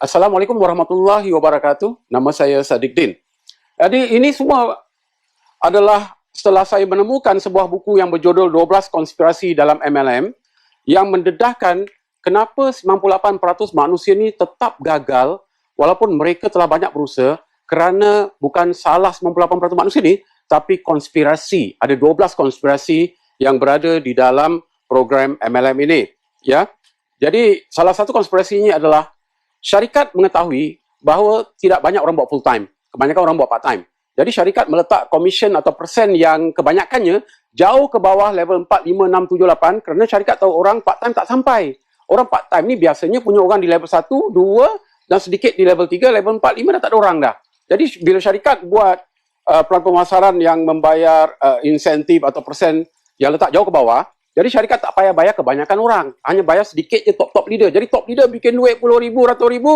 Assalamualaikum warahmatullahi wabarakatuh. Nama saya Sadiqdin. Jadi ini semua adalah setelah saya menemukan sebuah buku yang berjudul 12 konspirasi dalam MLM yang mendedahkan kenapa 98% manusia ini tetap gagal walaupun mereka telah banyak berusaha, kerana bukan salah 98% manusia ini, tapi konspirasi. Ada 12 konspirasi yang berada di dalam program MLM ini. Ya. Jadi salah satu konspirasi ini adalah syarikat mengetahui bahawa tidak banyak orang buat full time, kebanyakan orang buat part time. Jadi syarikat meletak komisen atau persen yang kebanyakannya jauh ke bawah level 4, 5, 6, 7, 8 kerana syarikat tahu orang part time tak sampai. Orang part time ni biasanya punya orang di level 1, 2 dan sedikit di level 3, level 4, 5 dah tak ada orang dah. Jadi bila syarikat buat pelan pemasaran yang membayar insentif atau persen yang letak jauh ke bawah, jadi syarikat tak payah bayar kebanyakan orang. Hanya bayar sedikit je top leader. Jadi top leader bikin duit RM10,000, RM100,000.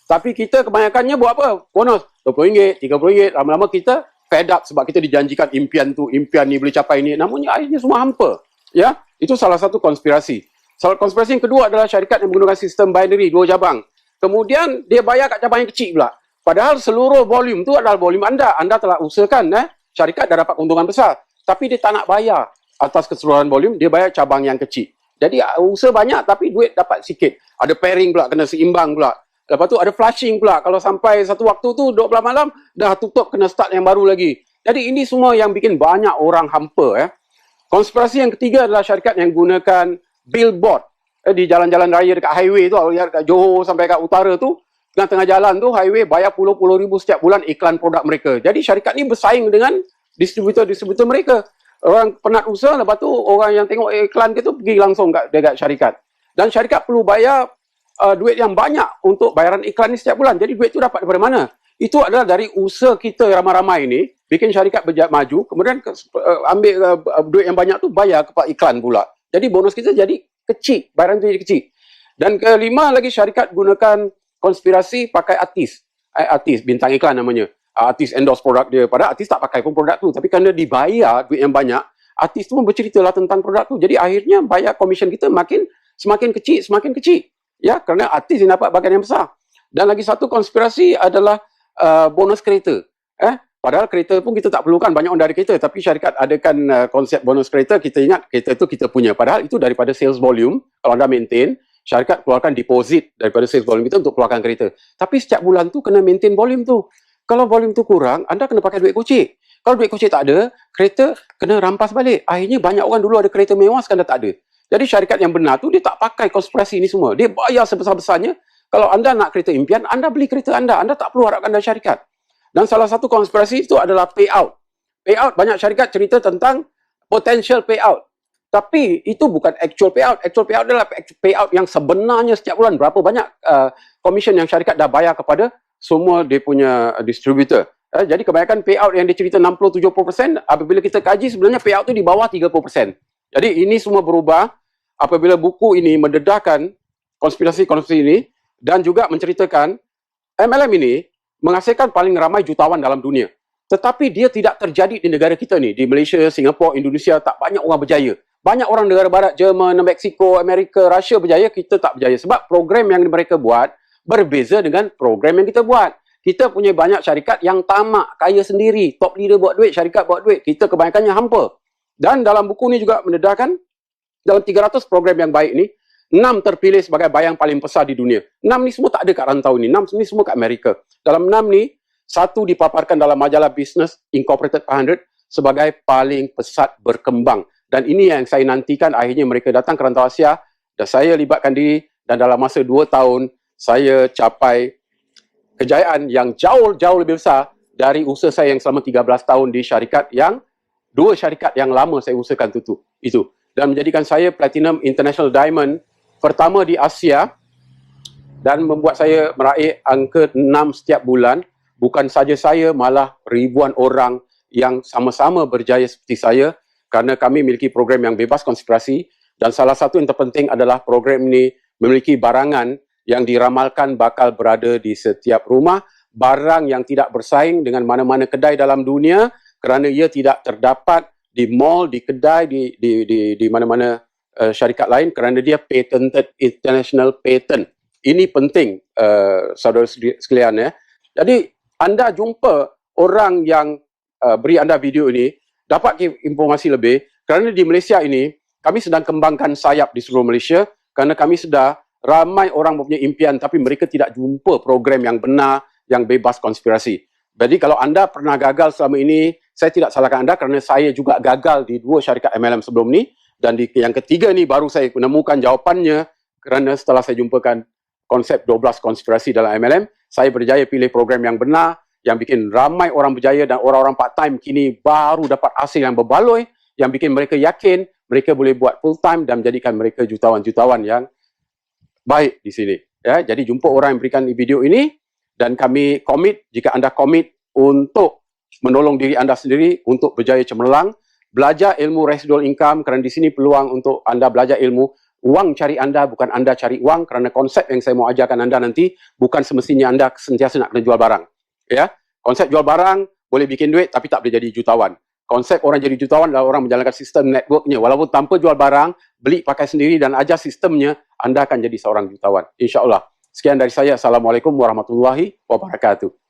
Tapi kita kebanyakannya buat apa? Bonus. RM20, RM30. Lama-lama kita fed up sebab kita dijanjikan impian tu, impian ni boleh capai ni. Namun akhirnya semua hampa. Ya, itu salah satu konspirasi. Konspirasi yang kedua adalah syarikat yang menggunakan sistem binary, 2 cabang. Kemudian dia bayar kat cabang yang kecil pula. Padahal seluruh volume tu adalah volume anda. Anda telah usahakan, syarikat dah dapat keuntungan besar. Tapi dia tak nak bayar atas keseluruhan volume, dia bayar cabang yang kecil. Jadi usaha banyak tapi duit dapat sikit. Ada pairing pula, kena seimbang pula. Lepas tu ada flushing pula. Kalau sampai satu waktu tu 12 malam, dah tutup, kena start yang baru lagi. Jadi ini semua yang bikin banyak orang hampa. Konspirasi yang ketiga adalah syarikat yang gunakan billboard di jalan-jalan raya dekat highway tu. Kalau lihat kat Johor sampai kat utara tu, tengah-tengah jalan tu, highway bayar puluh-puluh ribu setiap bulan iklan produk mereka. Jadi syarikat ni bersaing dengan distributor-distributor mereka. Orang penat usaha, lepas tu orang yang tengok iklan ke tu pergi langsung dekat syarikat. Dan syarikat perlu bayar duit yang banyak untuk bayaran iklan ni setiap bulan. Jadi duit tu dapat daripada mana? Itu adalah dari usaha kita ramai-ramai ni, bikin syarikat maju, kemudian ambil duit yang banyak tu bayar kepada iklan pula. Jadi bonus kita jadi kecil, bayaran tu jadi kecil. Dan kelima lagi, syarikat gunakan konspirasi pakai artis. Artis, bintang iklan namanya. Artis endorse produk dia. Padahal artis tak pakai pun produk tu. Tapi kerana dibayar duit yang banyak, artis tu pun berceritalah tentang produk tu. Jadi akhirnya bayar komisen kita semakin kecil. Ya, kerana artis yang dapat bagian yang besar. Dan lagi satu konspirasi adalah bonus kereta. Padahal kereta pun kita tak perlukan banyak orang dari kereta. Tapi syarikat adakan konsep bonus kereta. Kita ingat kereta tu kita punya. Padahal itu daripada sales volume. Kalau anda maintain, syarikat keluarkan deposit daripada sales volume kita untuk keluarkan kereta. Tapi setiap bulan tu kena maintain volume tu. Kalau volume tu kurang, anda kena pakai duit kocek. Kalau duit kocek tak ada, kereta kena rampas balik. Akhirnya banyak orang dulu ada kereta mewah, sekarang dah tak ada. Jadi syarikat yang benar tu, dia tak pakai konspirasi ni semua. Dia bayar sebesar-besarnya. Kalau anda nak kereta impian, anda beli kereta anda. Anda tak perlu harapkan dari syarikat. Dan salah satu konspirasi itu adalah payout. Payout, banyak syarikat cerita tentang potential payout. Tapi itu bukan actual payout. Actual payout adalah payout yang sebenarnya setiap bulan. Berapa banyak komisen yang syarikat dah bayar kepada semua dia punya distributor. Jadi kebanyakan payout yang dia cerita 60-70%, apabila kita kaji sebenarnya payout tu di bawah 30%. Jadi ini semua berubah apabila buku ini mendedahkan konspirasi-konspirasi ini dan juga menceritakan MLM ini menghasilkan paling ramai jutawan dalam dunia. Tetapi dia tidak terjadi di negara kita ni. Di Malaysia, Singapura, Indonesia tak banyak orang berjaya. Banyak orang negara barat, Jerman, Mexico, Amerika, Rusia berjaya, kita tak berjaya. Sebab program yang mereka buat berbeza dengan program yang kita buat. Kita punya banyak syarikat yang tamak, kaya sendiri. Top leader buat duit, syarikat buat duit. Kita kebanyakannya hampa. Dan dalam buku ni juga mendedahkan, dalam 300 program yang baik ni, 6 terpilih sebagai bayang paling besar di dunia. 6 ni semua tak ada kat rantau ni. 6 ni semua kat Amerika. Dalam 6 ni, 1 dipaparkan dalam majalah Business Incorporated 500 sebagai paling pesat berkembang. Dan ini yang saya nantikan, akhirnya mereka datang ke rantau Asia dan saya libatkan diri, dan dalam masa 2 tahun, saya capai kejayaan yang jauh lebih besar dari usaha saya yang selama 13 tahun di syarikat yang 2 syarikat yang lama saya usahakan itu. Dan menjadikan saya Platinum International Diamond pertama di Asia dan membuat saya meraih angka 6 setiap bulan. Bukan saja saya, malah ribuan orang yang sama-sama berjaya seperti saya kerana kami memiliki program yang bebas konspirasi, dan salah satu yang terpenting adalah program ini memiliki barangan yang diramalkan bakal berada di setiap rumah, barang yang tidak bersaing dengan mana-mana kedai dalam dunia kerana ia tidak terdapat di mall, di kedai, di mana-mana syarikat lain kerana dia patented, international patent. Ini penting, saudara sekalian ya. Jadi anda jumpa orang yang beri anda video ini, dapat informasi lebih, kerana di Malaysia ini kami sedang kembangkan sayap di seluruh Malaysia, kerana kami sedar ramai orang mempunyai impian tapi mereka tidak jumpa program yang benar, yang bebas konspirasi. Jadi kalau anda pernah gagal selama ini, saya tidak salahkan anda kerana saya juga gagal di 2 syarikat MLM sebelum ni, dan di yang ketiga ni baru saya menemukan jawapannya kerana setelah saya jumpakan konsep 12 konspirasi dalam MLM, saya berjaya pilih program yang benar, yang bikin ramai orang berjaya dan orang-orang part-time kini baru dapat hasil yang berbaloi, yang bikin mereka yakin mereka boleh buat full-time dan menjadikan mereka jutawan-jutawan yang baik di sini. Ya, jadi jumpa orang yang berikan video ini dan kami komit, jika anda komit untuk menolong diri anda sendiri untuk berjaya cemerlang, belajar ilmu residual income kerana di sini peluang untuk anda belajar ilmu. Wang cari anda, bukan anda cari wang, kerana konsep yang saya mau ajarkan anda nanti bukan semestinya anda sentiasa nak kena jual barang. Ya, konsep jual barang boleh bikin duit tapi tak boleh jadi jutawan. Konsep orang jadi jutawan adalah orang menjalankan sistem networknya. Walaupun tanpa jual barang, beli pakai sendiri dan ajar sistemnya, anda akan jadi seorang jutawan. InsyaAllah. Sekian dari saya. Assalamualaikum warahmatullahi wabarakatuh.